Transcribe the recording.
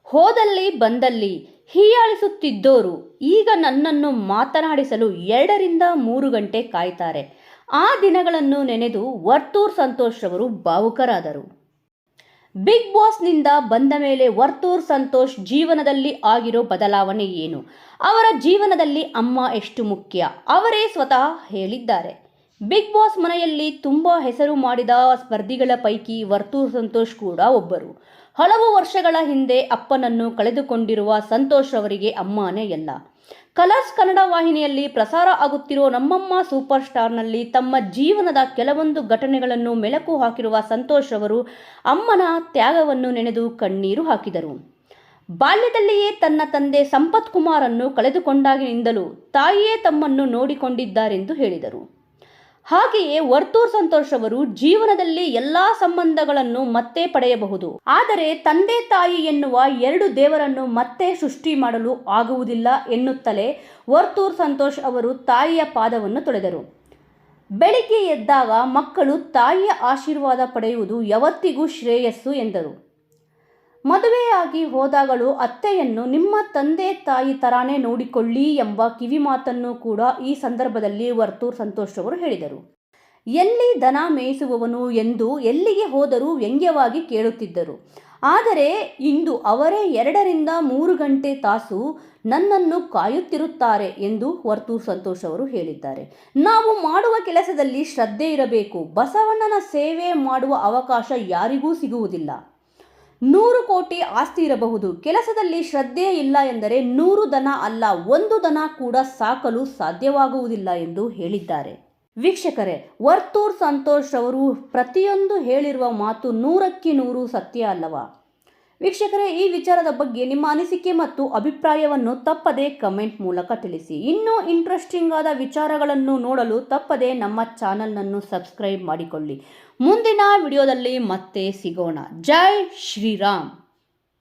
ಹೋದಲ್ಲಿ ಬಂದಲ್ಲಿ ಹೀಯಾಳಿಸುತ್ತಿದ್ದೋರು ಈಗ ನನ್ನನ್ನು ಮಾತನಾಡಿಸಲು 2 ರಿಂದ 3 ಗಂಟೆ ಕಾಯ್ತಾರೆ. ಆ ದಿನಗಳನ್ನು ನೆನೆದು ವರ್ತೂರ್ ಸಂತೋಷ್ ರವರು ಭಾವುಕರಾದರು. ಬಿಗ್ ಬಾಸ್ನಿಂದ ಬಂದ ಮೇಲೆ ವರ್ತೂರ್ ಸಂತೋಷ್ ಜೀವನದಲ್ಲಿ ಆಗಿರೋ ಬದಲಾವಣೆ ಏನು, ಅವರ ಜೀವನದಲ್ಲಿ ಅಮ್ಮ ಎಷ್ಟು ಮುಖ್ಯ, ಅವರೇ ಸ್ವತಃ ಹೇಳಿದ್ದಾರೆ. ಬಿಗ್ ಬಾಸ್ ಮನೆಯಲ್ಲಿ ತುಂಬ ಹೆಸರು ಮಾಡಿದ ಸ್ಪರ್ಧಿಗಳ ಪೈಕಿ ವರ್ತೂರ್ ಸಂತೋಷ್ ಕೂಡ ಒಬ್ಬರು. ಹಲವು ವರ್ಷಗಳ ಹಿಂದೆ ಅಪ್ಪನನ್ನು ಕಳೆದುಕೊಂಡಿರುವ ಸಂತೋಷ್ ಅವರಿಗೆ ಅಮ್ಮನೇ ಎಲ್ಲ. ಕಲರ್ಸ್ ಕನ್ನಡ ವಾಹಿನಿಯಲ್ಲಿ ಪ್ರಸಾರ ಆಗುತ್ತಿರೋ ನಮ್ಮಮ್ಮ ಸೂಪರ್ ಸ್ಟಾರ್ನಲ್ಲಿ ತಮ್ಮ ಜೀವನದ ಕೆಲವೊಂದು ಘಟನೆಗಳನ್ನು ಮೆಲುಕು ಹಾಕಿರುವ ಸಂತೋಷ್ ಅವರು ಅಮ್ಮನ ತ್ಯಾಗವನ್ನು ನೆನೆದು ಕಣ್ಣೀರು ಹಾಕಿದರು. ಬಾಲ್ಯದಲ್ಲಿಯೇ ತನ್ನ ತಂದೆ ಸಂಪತ್ ಕುಮಾರನ್ನು ಕಳೆದುಕೊಂಡಾಗಿನಿಂದಲೂ ತಾಯಿಯೇ ತಮ್ಮನ್ನು ನೋಡಿಕೊಂಡಿದ್ದಾರೆಂದು ಹೇಳಿದರು. ಹಾಗೆಯೇ ವರ್ತೂರ್ ಸಂತೋಷ್ ಅವರು ಜೀವನದಲ್ಲಿ ಎಲ್ಲಾ ಸಂಬಂಧಗಳನ್ನು ಮತ್ತೆ ಪಡೆಯಬಹುದು, ಆದರೆ ತಂದೆ ತಾಯಿ ಎನ್ನುವ 2 ದೇವರನ್ನು ಮತ್ತೆ ಸೃಷ್ಟಿ ಮಾಡಲು ಆಗುವುದಿಲ್ಲ ಎನ್ನುತ್ತಲೇ ವರ್ತೂರ್ ಸಂತೋಷ್ ಅವರು ತಾಯಿಯ ಪಾದವನ್ನು ತೊಳೆದರು. ಬೆಳಿಗ್ಗೆ ಎದ್ದಾಗ ಮಕ್ಕಳು ತಾಯಿಯ ಆಶೀರ್ವಾದ ಪಡೆಯುವುದು ಯಾವತ್ತಿಗೂ ಶ್ರೇಯಸ್ಸು ಎಂದರು. ಮದುವೆಯಾಗಿ ಹೋದಾಗಲೂ ಅತ್ತೆಯನ್ನು ನಿಮ್ಮ ತಂದೆ ತಾಯಿ ತರಾನೇ ನೋಡಿಕೊಳ್ಳಿ ಎಂಬ ಕಿವಿಮಾತನ್ನು ಕೂಡ ಈ ಸಂದರ್ಭದಲ್ಲಿ ವರ್ತೂರ್ ಸಂತೋಷ್ ಅವರು ಹೇಳಿದರು. ಎಲ್ಲಿ ದನ ಮೇಯಿಸುವವನು ಎಂದು ಎಲ್ಲಿಗೆ ಹೋದರೂ ವ್ಯಂಗ್ಯವಾಗಿ ಕೇಳುತ್ತಿದ್ದರು. ಆದರೆ ಇಂದು ಅವರೇ 2 ರಿಂದ 3 ಗಂಟೆ ತಾಸು ನನ್ನನ್ನು ಕಾಯುತ್ತಿರುತ್ತಾರೆ ಎಂದು ವರ್ತೂರ್ ಸಂತೋಷ್ ಅವರು ಹೇಳಿದ್ದಾರೆ. ನಾವು ಮಾಡುವ ಕೆಲಸದಲ್ಲಿ ಶ್ರದ್ಧೆ ಇರಬೇಕು. ಬಸವಣ್ಣನ ಸೇವೆ ಮಾಡುವ ಅವಕಾಶ ಯಾರಿಗೂ ಸಿಗುವುದಿಲ್ಲ. 100 ಕೋಟಿ ಆಸ್ತಿ ಇರಬಹುದು, ಕೆಲಸದಲ್ಲಿ ಶ್ರದ್ಧೆ ಇಲ್ಲ ಎಂದರೆ 100 ದನ ಅಲ್ಲ, 1 ದನ ಕೂಡ ಸಾಕಲು ಸಾಧ್ಯವಾಗುವುದಿಲ್ಲ ಎಂದು ಹೇಳಿದ್ದಾರೆ. ವೀಕ್ಷಕರೇ, ವರ್ತೂರ್ ಸಂತೋಷ್ ಅವರು ಪ್ರತಿಯೊಂದು ಹೇಳಿರುವ ಮಾತು 100ಕ್ಕೆ 100 ಸತ್ಯ ಅಲ್ಲವಾ? ವೀಕ್ಷಕರೇ, ಈ ವಿಚಾರದ ಬಗ್ಗೆ ನಿಮ್ಮ ಅನಿಸಿಕೆ ಮತ್ತು ಅಭಿಪ್ರಾಯವನ್ನು ತಪ್ಪದೇ ಕಮೆಂಟ್ ಮೂಲಕ ತಿಳಿಸಿ. ಇನ್ನೂ ಇಂಟ್ರೆಸ್ಟಿಂಗ್ ಆದ ವಿಚಾರಗಳನ್ನು ನೋಡಲು ತಪ್ಪದೇ ನಮ್ಮ ಚಾನಲ್ನನ್ನು ಸಬ್ಸ್ಕ್ರೈಬ್ ಮಾಡಿಕೊಳ್ಳಿ. ಮುಂದಿನ ವಿಡಿಯೋದಲ್ಲಿ ಮತ್ತೆ ಸಿಗೋಣ. ಜೈ ಶ್ರೀರಾಮ್.